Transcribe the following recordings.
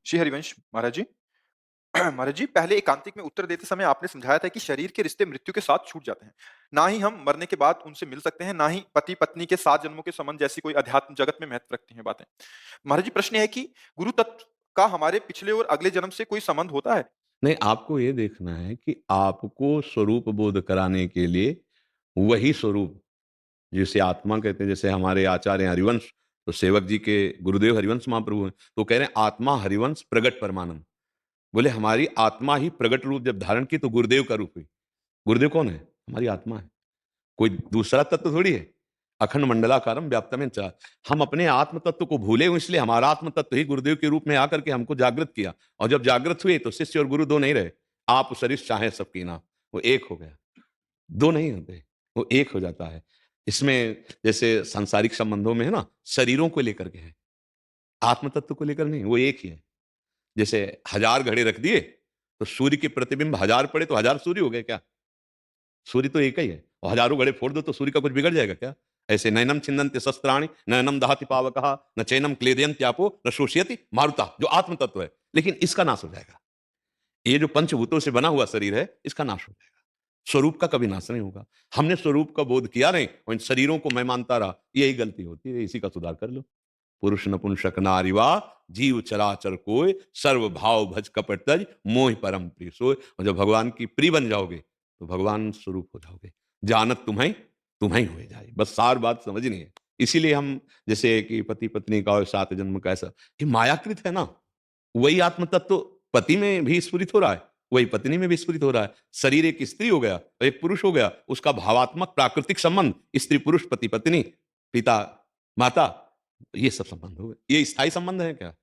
श्री हरिवंश महाराज जी। महाराज जी, पहले एकांतिक में उत्तर देते समय आपने समझाया था कि शरीर के रिश्ते मृत्यु के साथ छूट जाते हैं। ना ही हम मरने के बाद उनसे मिल सकते हैं, ना ही पति-पत्नी के 7 जन्मों के संबंध जैसी कोई अध्यात्म जगत में महत्व रखती हैं बातें। महाराज जी, प्रश्न ये है कि गुरु तत्व का हमारे पिछले और अगले जन्म से कोई संबंध होता है? नहीं, आपको ये देखना है कि आपको स्वरूप बोध कराने के लिए वही स्वरूप, जिसे आत्मा कहते हैं, जैसे हमारे आचार्य हैं हरिवंश, तो सेवक जी के गुरुदेव हरिवंश महाप्रभु हैं, तो कह रहे हैं आत्मा हरिवंश प्रगट परमानंद। बोले हमारी आत्मा ही प्रगट रूप जब धारण की तो गुरुदेव का रूप हुई। गुरुदेव कौन है? हमारी आत्मा है, कोई दूसरा तत्व थोड़ी है। अखंड मंडलाकारम व्याप्तम च। हम अपने आत्म तत्व को भूले हुए, इसलिए हमारा आत्म तत्व ही गुरुदेव के रूप में आकर के हमको जागृत किया, और जब जागृत हुए तो शिष्य और गुरु दो नहीं रहे। आप सरिस चाहे सबकी ना, वो एक हो गया। दो नहीं होते, वो एक हो जाता है। इसमें जैसे सांसारिक संबंधों में है ना, शरीरों को लेकर के है, आत्म तत्व को लेकर नहीं, वो एक ही है। जैसे 1000 घड़े रख दिए तो सूर्य के प्रतिबिंब 1000 पड़े तो 1000 सूर्य हो गए क्या? सूर्य तो एक ही है, और हजारों घड़े फोड़ दो तो सूर्य का कुछ बिगड़ जाएगा क्या? ऐसे नैनम छिन्दन्ति शस्त्राणि नैनम दहति पावकः न चैनम क्लेदयन्त्यापो न शोषयति मारुता, जो आत्म तत्व है, लेकिन इसका नाश हो जाएगा। ये जो पंचभूतों से बना हुआ शरीर है, इसका नाश हो जाएगा। स्वरूप का कभी नाश नहीं होगा। हमने स्वरूप का बोध किया नहीं और इन शरीरों को मैं मानता रहा, यही गलती होती है। इसी का सुधार कर लो। पुरुष नपुंसक नारीवा जीव चराचर कोय सर्व भाव भज कपट तज मोह परम प्रिय सोय। और जब भगवान की प्रिय बन जाओगे तो भगवान स्वरूप हो जाओगे। जानत तुम्हें तुम्हें हो जाए, बस सार बात समझनी है। इसीलिए हम जैसे कि पति पत्नी का और 7 जन्म का ऐसा, ये मायाकृत है ना। वही आत्म तत्व पति में भी स्फुरित हो रहा है, वही पत्नी में भी स्फुरित हो रहा है। शरीर एक स्त्री हो गया और एक पुरुष हो गया, उसका भावात्मक प्राकृतिक संबंध स्त्री पुरुष पति पत्नी पिता माता, ये सब संबंध हो गए। ये स्थायी संबंध है क्या?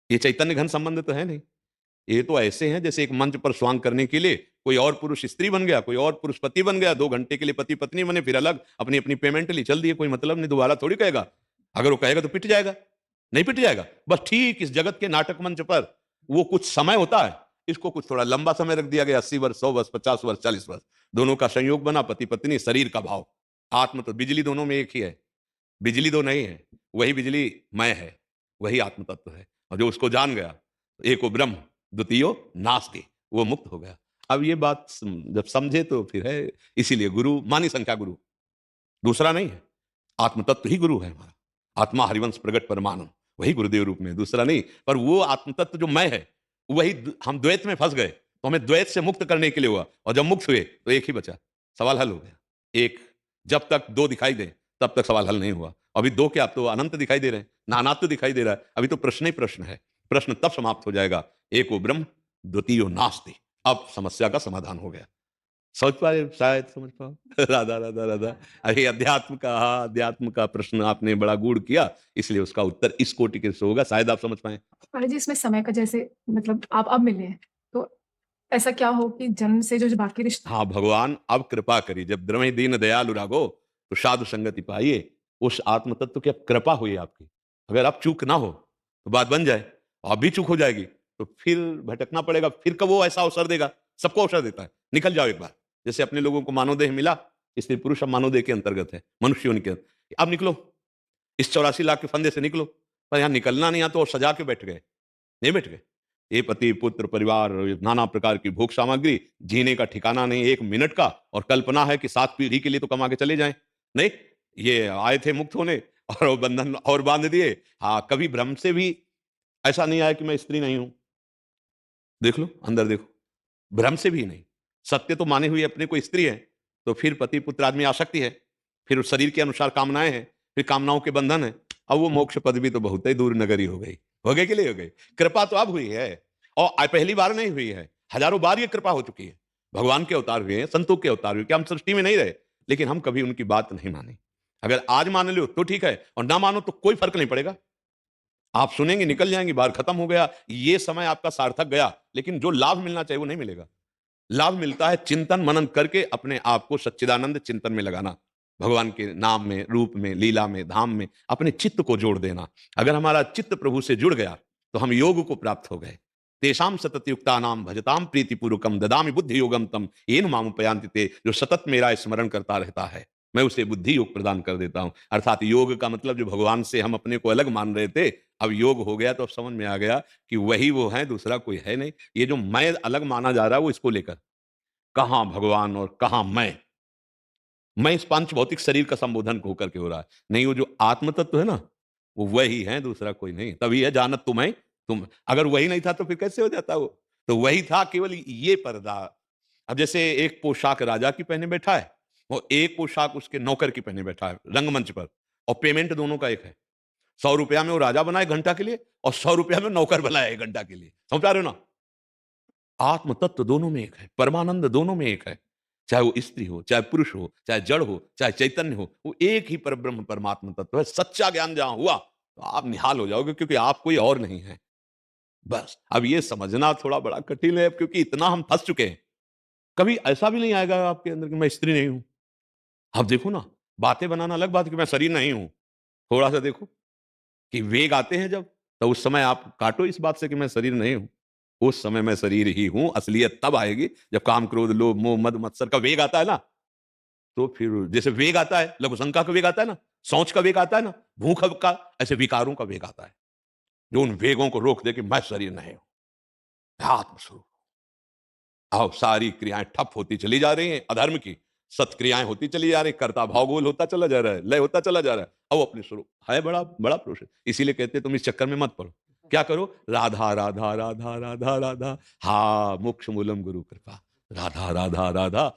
ये चैतन्य घन संबंध तो है नहीं। ये तो ऐसे हैं जैसे एक मंच पर स्वांग करने के लिए कोई और पुरुष स्त्री बन गया, कोई और पुरुष पति बन गया, 2 घंटे के लिए पति पत्नी बने, फिर अलग अपनी अपनी पेमेंट ली, चल दिए, कोई मतलब नहीं, दोबारा थोड़ी कहेगा। अगर वो कहेगा तो पिट जाएगा, नहीं पिट जाएगा। बस ठीक इस जगत के नाटक मंच पर वो कुछ समय होता है, इसको कुछ थोड़ा लंबा समय रख दिया गया, 80 वर्ष 100 वर्ष 50 वर्ष 40 वर्ष, दोनों का संयोग बना पति पत्नी, शरीर का भाव। आत्म तो बिजली दोनों में एक ही है, बिजली दो नहीं है, वही बिजली मैं है, वही आत्म तत्व है। और जो उसको जान गया, एको ब्रह्म द्वितीयो नास्ति, वो मुक्त हो गया। अब ये बात जब समझे तो फिर है। इसीलिए गुरु मानी संख्या गुरु, दूसरा नहीं है। आत्म तत्व ही गुरु है हमारा। आत्मा हरिवंश प्रगट परमानंद, वही गुरुदेव रूप में, दूसरा नहीं। पर वो आत्म तत्व जो मैं है, वही हम द्वैत में फंस गए, तो हमें द्वैत से मुक्त करने के लिए हुआ, और जब मुक्त हुए तो एक ही बचा, सवाल हल हो गया। एक, जब तक 2 दिखाई दे तब तक सवाल हल नहीं हुआ। अभी 2 क्या, अब तो अनंत दिखाई दे रहे हैं, नानात्व दिखाई दे रहा है। अभी तो प्रश्न ही प्रश्न है। प्रश्न तब समाप्त हो जाएगा, एको ब्रह्म द्वितीयो नास्ति। अब समस्या का समाधान हो गया। समझ पाए, शायद समझ पाओ। राधा राधा राधा। अरे अध्यात्म का प्रश्न आपने बड़ा गूढ़ किया, इसलिए उसका उत्तर इस कोटि के से होगा, शायद आप समझ पाए। महाराज जी, इसमें समय का जैसे मतलब आप अब मिले हैं, तो ऐसा क्या हो कि जन्म से जो बाकी रिश्ते। हाँ, भगवान अब कृपा करिए, जब द्रवहि दीन दयालु राघो तो साधु संगति पाइए। उस आत्म तत्व की अब कृपा हुई आपकी। अगर अब चूक ना हो तो बात बन जाए, और अब भी चूक हो जाएगी तो फिर भटकना पड़ेगा। फिर कब वो ऐसा अवसर देगा? सबको अवसर देता है, निकल जाओ एक बार। जैसे अपने लोगों को मानव देह मिला, स्त्री पुरुष अब मानव देह के अंतर्गत है, मनुष्य योनि के अब निकलो, इस 84 लाख के फंदे से निकलो। पर यहाँ निकलना नहीं, यहाँ तो और सजा के बैठ गए, नहीं बैठ गए। ये पति पुत्र परिवार नाना प्रकार की भोग सामग्री, जीने का ठिकाना नहीं 1 मिनट का, और कल्पना है कि 7 पीढ़ी के लिए तो कमा के चले जाएं। नहीं, ये आए थे मुक्त होने और वो बंधन और बांध दिए। हाँ, कभी भ्रम से भी ऐसा नहीं आया कि मैं स्त्री नहीं हूं। देख लो, अंदर देखो, भ्रम से भी नहीं। सत्य तो माने हुए अपने को स्त्री है, तो फिर पति पुत्र आदमी आसक्ति है, फिर उस शरीर के अनुसार कामनाएं हैं, फिर कामनाओं के बंधन है। अब वो मोक्ष पद भी तो बहुत ही दूर नगरी हो गई। हो गई कि नहीं हो गई? कृपा तो अब हुई है, और पहली बार नहीं हुई है, हजारों बार ये कृपा हो चुकी है। भगवान के अवतार हुए हैं, संतों के अवतार हुए, क्या हम सृष्टि में नहीं रहे? लेकिन हम कभी उनकी बात नहीं मानी। अगर आज मान लो तो ठीक है, और ना मानो तो कोई फर्क नहीं पड़ेगा। आप सुनेंगे, निकल जाएंगे, बार खत्म हो गया, ये समय आपका सार्थक गया। लेकिन जो लाभ मिलना चाहिए वो नहीं मिलेगा। लाभ मिलता है चिंतन मनन करके अपने आप को सच्चिदानंद चिंतन में लगाना, भगवान के नाम में, रूप में, लीला में, धाम में अपने चित्त को जोड़ देना। अगर हमारा चित्त प्रभु से जुड़ गया तो हम योग को प्राप्त हो गए। तेषाम सतत युक्ता नाम भजताम प्रीतिपूर्वकम ददामि बुद्धि योगम तम येन माम उपयांति ते। जो सतत मेरा स्मरण करता रहता है, मैं उसे बुद्धि योग प्रदान कर देता हूं। अर्थात योग का मतलब जो भगवान से हम अपने को अलग मान रहे थे, अब योग हो गया तो अब समझ में आ गया कि वही वो है, दूसरा कोई है नहीं। ये जो मैं अलग माना जा रहा है वो इसको लेकर, कहाँ भगवान और कहाँ मैं इस पांच भौतिक शरीर का संबोधन होकर के हो रहा है। नहीं, वो जो आत्म तत्व है ना, वो वही है, दूसरा कोई नहीं। तभी है जानत तुम्हें तुम। अगर वही नहीं था तो फिर कैसे हो जाता वो? तो वही था, केवल ये पर्दा। अब जैसे एक पोशाक राजा की पहने बैठा है और एक पोशाक उसके नौकर की पहने बैठा है रंगमंच पर, और पेमेंट दोनों का एक है। 100 रुपया में वो राजा बना 1 घंटा के लिए, और 100 रुपया में नौकर बनाया 1 घंटा के लिए। समझ पा रहे हो ना? आत्म तत्व दोनों में एक है, परमानंद दोनों में एक है। चाहे वो स्त्री हो, चाहे पुरुष हो, चाहे जड़ हो, चाहे चैतन्य हो, वो एक ही परब्रह्म परमात्मा तत्व है। सच्चा ज्ञान जहां हुआ तो आप निहाल हो जाओगे, क्योंकि आप कोई और नहीं है। बस अब ये समझना थोड़ा बड़ा कठिन है, क्योंकि इतना हम फंस चुके हैं। कभी ऐसा भी नहीं आएगा आपके अंदर कि मैं स्त्री नहीं हूं। आप देखो ना, बातें बनाना अलग बात है कि मैं शरीर नहीं हूं। थोड़ा सा देखो कि वेग आते हैं जब, तो उस समय आप काटो इस बात से कि मैं शरीर नहीं हूं। उस समय मैं शरीर ही हूं। असलियत तब आएगी जब काम क्रोध लोभ मोह मद मत्सर का वेग आता है ना, तो फिर जैसे वेग आता है, लघु शंका का वेग आता है ना, सोच का वेग आता है ना, भूख का, ऐसे विकारों का वेग आता है जो उन वेगों को रोक दे कि मैं शरीर नहीं हूं, आत्मस्वरूप। आओ, सारी क्रियाएं ठप होती चली जा रही हैं अधर्म की, सत्क्रियाएं होती चली जा रही, कर्ता भावगोल होता चला जा रहा है, लय होता चला जा रहा है। अब अपने स्वरूप है, बड़ा बड़ा प्रोसेस। इसीलिए कहते हैं तुम इस चक्कर में मत पड़ो। क्या करो? राधा राधा राधा राधा राधा, हा मोक्ष मूलम गुरु कृपा, राधा राधा राधा।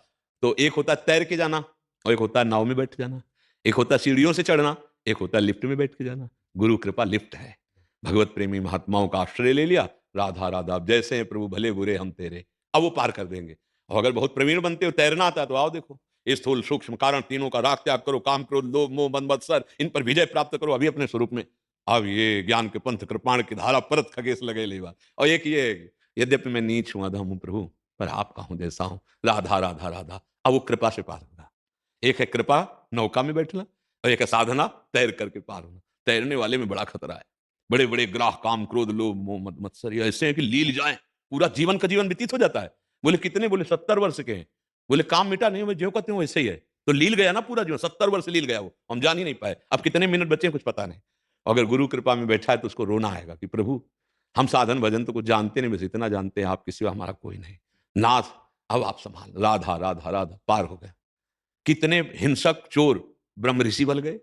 तो एक होता है तैर के जाना, और एक होता है नाव में बैठ के जाना। एक होता है सीढ़ियों से चढ़ना, एक होता है लिफ्ट में बैठ के जाना। गुरु कृपा लिफ्ट है। भगवत प्रेमी महात्माओं का आश्रय ले लिया, राधा राधा, अब जैसे हैं प्रभु भले बुरे हम तेरे, अब वो पार कर देंगे। और अगर बहुत प्रवीण बनते हो, तैरना आता है, तो आओ देखो, स्थूल सूक्ष्म कारण तीनों का राग त्याग करो, काम क्रोध लोभ मोह मद मत्सर, इन पर विजय प्राप्त करो अभी अपने स्वरूप में। अब ये ज्ञान के पंथ कृपाण की धारा परत खगेश लगे लेवा। और एक ये, यद्यपि मैं नीच हूं अधम हूं प्रभु, पर आपका हूं जैसा हूं, राधा राधा राधा। अब वो कृपा से पार होगा। एक है कृपा नौका में बैठना, और एक है साधना तैर करके पार होना। तैरने वाले में बड़ा खतरा है। बड़े बड़े ग्राह काम क्रोध लोभ मोह मद मत्सर ये ऐसे हैं कि लील जाए, पूरा जीवन का जीवन व्यतीत हो जाता है। बोले कितने? बोले 70 वर्ष के हैं। बोले काम मिटा नहीं, मैं जो कहते हूँ वैसे ही है। तो लील गया ना पूरा जीवन, 70 वर्ष लील गया वो, हम जान ही नहीं पाए। अब कितने मिनट बचे हैं कुछ पता नहीं। अगर गुरु कृपा में बैठा है तो उसको रोना आएगा कि प्रभु हम साधन भजन तो कुछ जानते नहीं, बस इतना जानते हैं आपके सिवा हमारा कोई नहीं। नाथ अब आप संभाल, राधा राधा राधा, पार हो गया। कितने हिंसक चोर ब्रह्म ऋषि बन गए,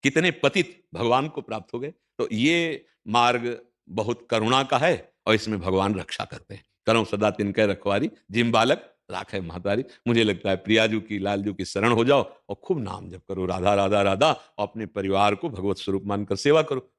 कितने पतित भगवान को प्राप्त हो गए। तो ये मार्ग बहुत करुणा का है, और इसमें भगवान रक्षा करते हैं। करो सदा तिनके रखवारी, जिम बालक राखे महतारी। मुझे लगता है प्रियाजू की लालजू की शरण हो जाओ और खूब नाम जप करो, राधा राधा राधा, और अपने परिवार को भगवत स्वरूप मानकर सेवा करो।